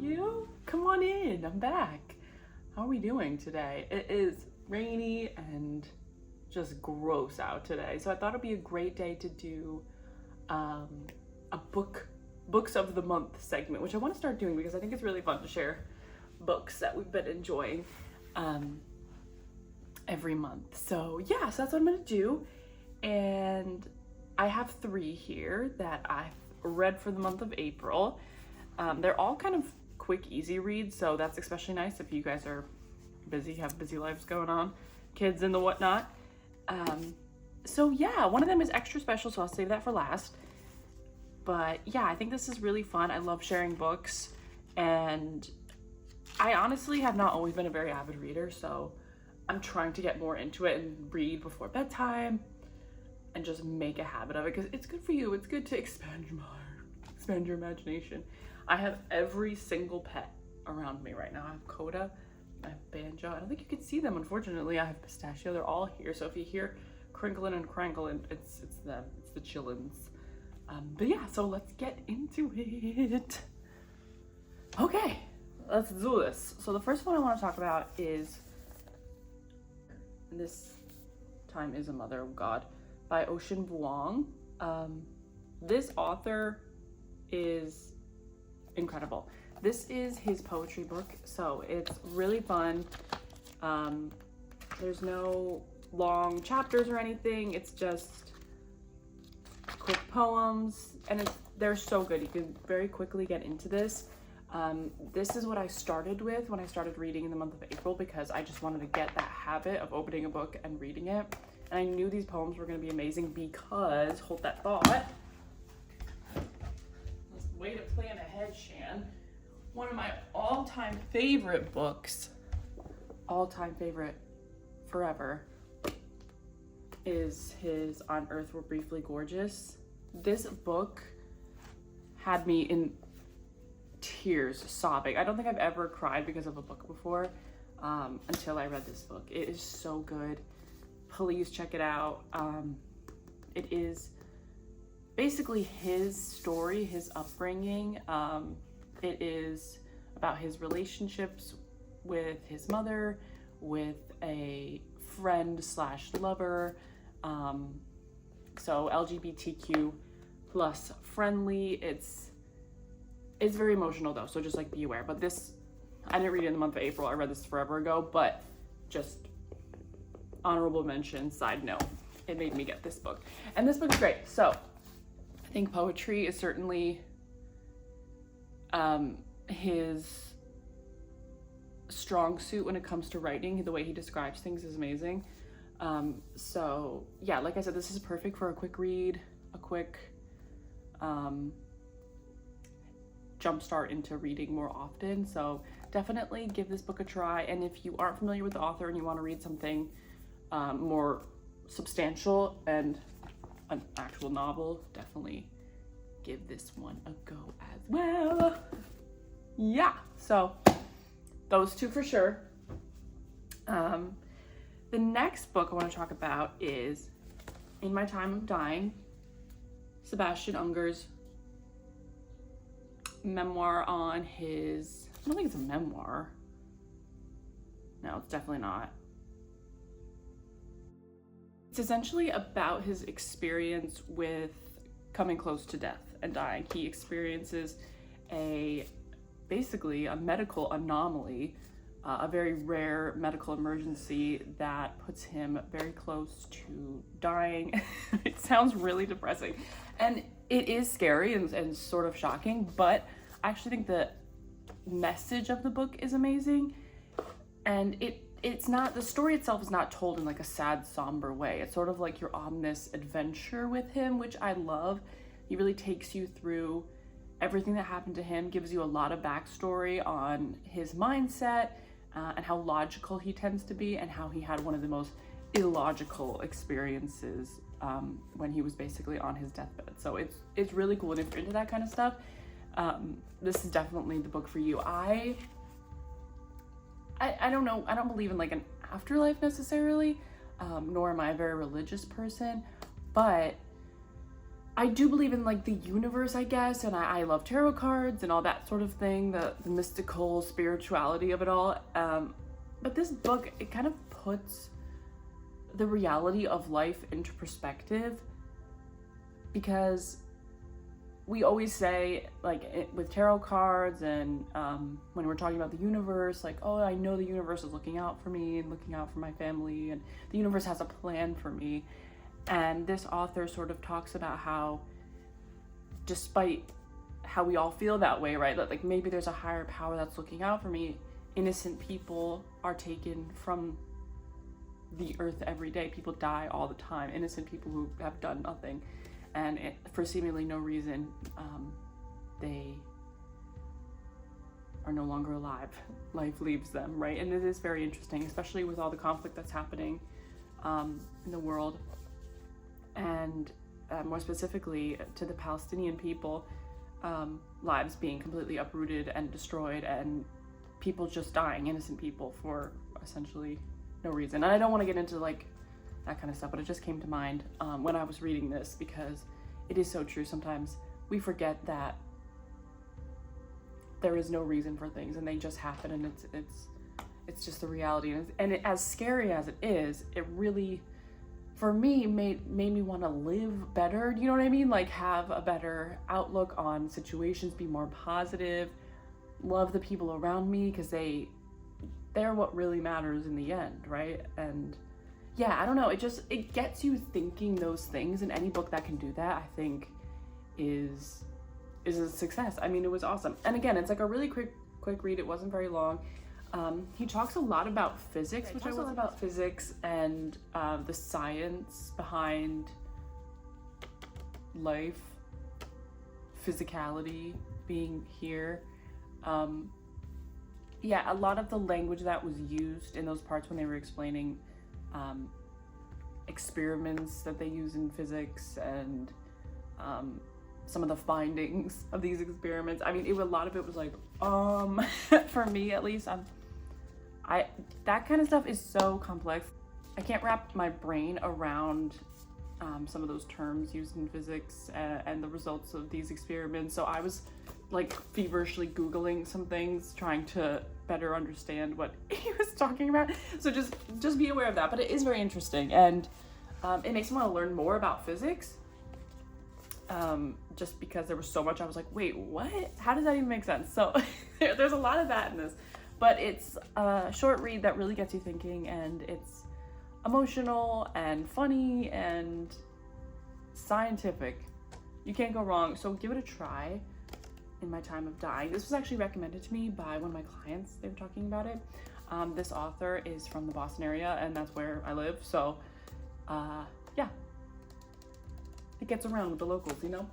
you? Come on in, I'm back. How are we doing today? It is rainy and just gross out today, so I thought it'd be a great day to do a books of the month segment, which I want to start doing because I think it's really fun to share books that we've been enjoying every month. So yeah, so that's what I'm gonna do, and I have 3 here that I've read for the month of April. They're all kind of quick, easy reads, so that's especially nice if you guys are busy, have busy lives going on, kids and the whatnot. So yeah, one of them is extra special, so I'll save that for last. But yeah, I think this is really fun. I love sharing books, and I honestly have not always been a very avid reader, so I'm trying to get more into it and read before bedtime and just make a habit of it because it's good for you. It's good to expand your imagination. I have every single pet around me right now. I have Coda, I have Banjo. I don't think you can see them, unfortunately. I have Pistachio. They're all here. So if you hear crinkling and crankling, it's them. It's the chillins. But yeah, so let's get into it. Okay, let's do this. So the first one I want to talk about is This Time is a Mother of God by Ocean Vuong. This author is incredible. This is his poetry book, so it's really fun. There's no long chapters or anything. It's just quick poems, and they're so good. You can very quickly get into this. This is what I started with when I started reading in the month of April because I just wanted to get that habit of opening a book and reading it. And I knew these poems were going to be amazing because, hold that thought, way to plan ahead, Shan. One of my all-time favorite books, all-time favorite forever, is his On Earth We're Briefly Gorgeous. This book had me in tears, sobbing. I don't think I've ever cried because of a book before until I read this book. It is so good. Please check it out. It is basically his story, his upbringing. It is about his relationships with his mother, with a friend / lover. So LGBTQ plus friendly. It's very emotional though, so just like be aware. But this, I didn't read it in the month of April. I read this forever ago, but just honorable mention, side note, it made me get this book. And this book is great. So I think poetry is certainly his strong suit when it comes to writing. The way he describes things is amazing. So yeah, like I said, this is perfect for a quick read, a quick jumpstart into reading more often. So definitely give this book a try. And if you aren't familiar with the author and you want to read something more substantial and an actual novel, definitely give this one a go as well. Yeah, so those 2 for sure. The next book I want to talk about is In My Time of Dying, Sebastian Unger's memoir on his, I don't think it's a memoir. No, it's definitely not. It's essentially about his experience with coming close to death and dying. He experiences basically a medical anomaly, a very rare medical emergency that puts him very close to dying. It sounds really depressing, and it is scary and sort of shocking, but I actually think the message of the book is amazing. And it's not, the story itself is not told in like a sad, somber way. It's sort of like you're on this adventure with him, which I love. He really takes you through everything that happened to him, gives you a lot of backstory on his mindset and how logical he tends to be, and how he had one of the most illogical experiences when he was basically on his deathbed. So it's really cool. And if you're into that kind of stuff, this is definitely the book for you. I don't know, I don't believe in like an afterlife necessarily, nor am I a very religious person, but I do believe in like the universe, I guess, and I love tarot cards and all that sort of thing, the mystical spirituality of it all. But this book, it kind of puts the reality of life into perspective, because we always say, like with tarot cards and when we're talking about the universe, like, oh, I know the universe is looking out for me and looking out for my family, and the universe has a plan for me. And this author sort of talks about how, despite how we all feel that way, right? Like maybe there's a higher power that's looking out for me. Innocent people are taken from the earth every day. People die all the time. Innocent people who have done nothing. And for seemingly no reason, they are no longer alive. Life leaves them, right? And it is very interesting, especially with all the conflict that's happening in the world. And more specifically to the Palestinian people, lives being completely uprooted and destroyed, and people just dying, innocent people, for essentially no reason. And I don't want to get into like that kind of stuff, but it just came to mind when I was reading this, because it is so true. Sometimes we forget that there is no reason for things, and they just happen, and it's just the reality. And as scary as it is, it really, for me, made me want to live better. You know what I mean? Like have a better outlook on situations, be more positive, love the people around me, because they're what really matters in the end, right? And yeah, I don't know, it gets you thinking those things, and any book that can do that, I think is a success. I mean, it was awesome. And again, it's like a really quick read. It wasn't very long. He talks a lot about physics, and the science behind life, physicality, being here. Yeah, a lot of the language that was used in those parts when they were explaining experiments that they use in physics, and some of the findings of these experiments. I mean, a lot of it was like, for me at least, that kind of stuff is so complex. I can't wrap my brain around some of those terms used in physics and the results of these experiments. So I was like feverishly Googling some things, trying to better understand what he was talking about. So just be aware of that. But it is very interesting, and it makes me want to learn more about physics. Just because there was so much, I was like, wait, what? How does that even make sense? So there's a lot of that in this, but it's a short read that really gets you thinking, and it's emotional and funny and scientific. You can't go wrong. So give it a try in my time of dying. This was actually recommended to me by one of my clients. They were talking about it. This author is from the Boston area, and that's where I live. So yeah, it gets around with the locals, you know?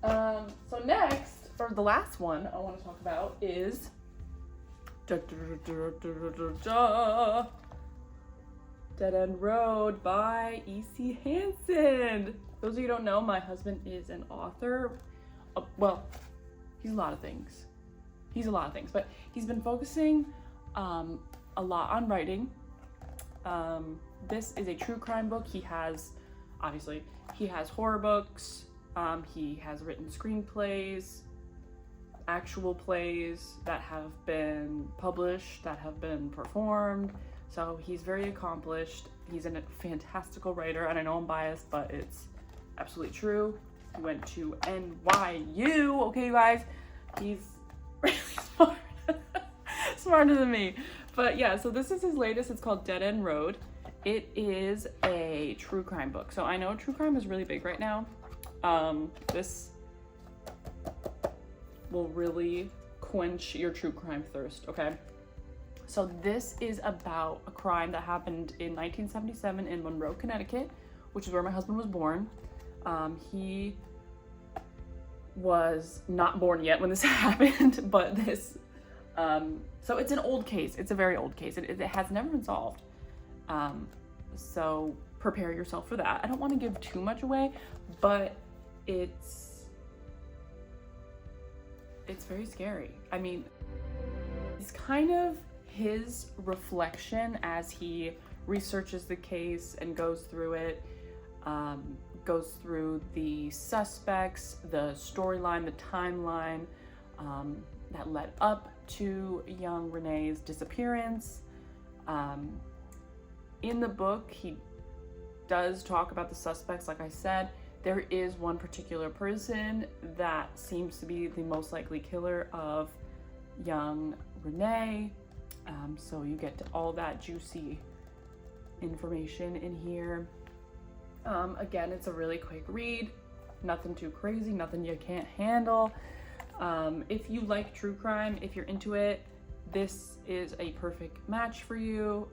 So next, or the last one I want to talk about is Dead End Road by E.C. Hansen. Those of you who don't know, my husband is an author. Well, he's a lot of things. But he's been focusing a lot on writing. This is a true crime book. He has horror books. He has written screenplays, actual plays that have been published, that have been performed. So he's very accomplished. He's a fantastical writer, and I know I'm biased, but it's absolutely true. He went to NYU, okay, you guys? He's really smart. Smarter than me. But yeah, so this is his latest. It's called Dead End Road. It is a true crime book. So I know true crime is really big right now. This will really quench your true crime thirst, okay? So this is about a crime that happened in 1977 in Monroe, Connecticut, which is where my husband was born. He was not born yet when this happened, but this, so it's an old case. It's a very old case. It has never been solved. So prepare yourself for that. I don't want to give too much away, but it's very scary. I mean, it's kind of his reflection as he researches the case and goes through it, goes through the suspects, the storyline, the timeline that led up to young Renee's disappearance. In the book, he does talk about the suspects. Like I said, there is one particular person that seems to be the most likely killer of young Renee. So you get all that juicy information in here. Again, it's a really quick read, nothing too crazy, nothing you can't handle. If you like true crime, if you're into it, this is a perfect match for you.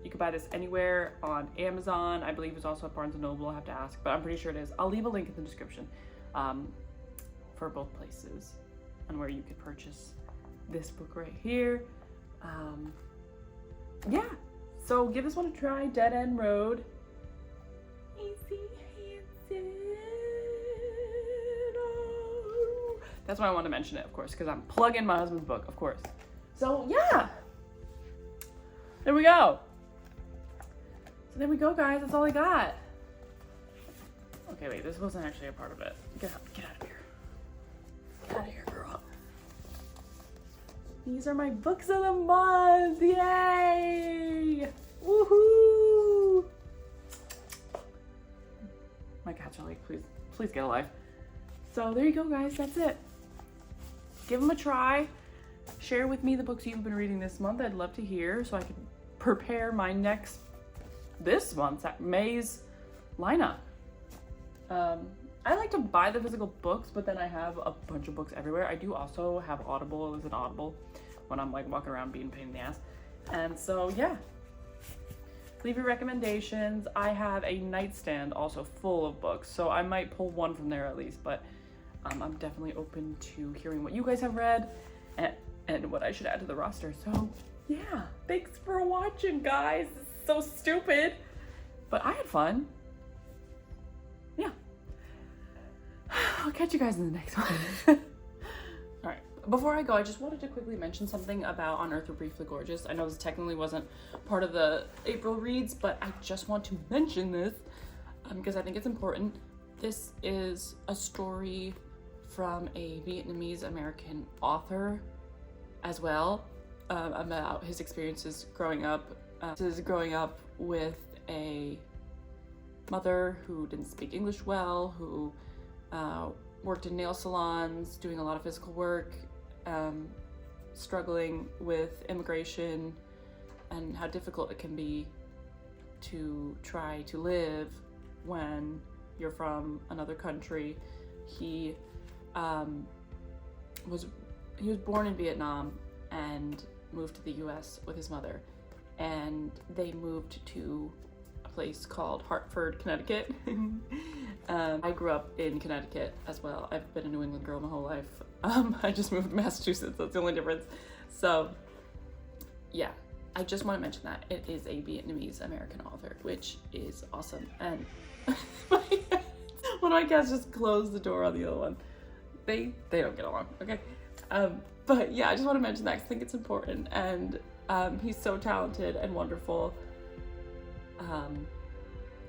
You can buy this anywhere on Amazon. I believe it's also at Barnes & Noble, I'll have to ask, but I'm pretty sure it is. I'll leave a link in the description for both places and where you could purchase this book right here. Yeah, so give this one a try, Dead End Road. Easy Hansen. Oh. That's why I want to mention it, of course, because I'm plugging my husband's book, of course. So yeah, there we go. So there we go, guys. That's all I got. Okay, wait, this wasn't actually a part of it. Get out of here. Get out of here, girl. These are my books of the month. Yay! Woohoo! My cats are like, please get a life. So there you go, guys. That's it. Give them a try. Share with me the books you've been reading this month. I'd love to hear so I can prepare my this month's May's lineup. I like to buy the physical books, but then I have a bunch of books everywhere. I do also have Audible as an Audible when I'm like walking around being a pain in the ass. And so yeah, leave your recommendations. I have a nightstand also full of books, so I might pull one from there at least, but I'm definitely open to hearing what you guys have read and what I should add to the roster. So yeah, thanks for watching, guys. This is so stupid, but I had fun. Yeah. I'll catch you guys in the next one. All right. Before I go, I just wanted to quickly mention something about On Earth We're Briefly Gorgeous. I know this technically wasn't part of the April reads, but I just want to mention this because I think it's important. This is a story from a Vietnamese American author as well, about his experiences growing up. Growing up with a mother who didn't speak English well, who worked in nail salons, doing a lot of physical work, struggling with immigration and how difficult it can be to try to live when you're from another country. He was born in Vietnam and moved to the US with his mother, and they moved to a place called Hartford, Connecticut. I grew up in Connecticut as well. I've been a New England girl my whole life. I just moved to Massachusetts, that's the only difference. So yeah, I just want to mention that it is a Vietnamese American author, which is awesome. And one of my cats just closed the door on the other one. They don't get along, okay? But yeah, I just want to mention that because I think it's important, and he's so talented and wonderful, and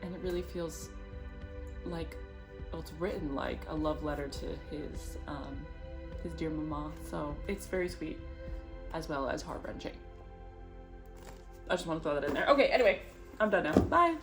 it really feels like, well, it's written like a love letter to his dear mama, so it's very sweet as well as heart-wrenching. I just want to throw that in there. Okay, anyway, I'm done now. Bye!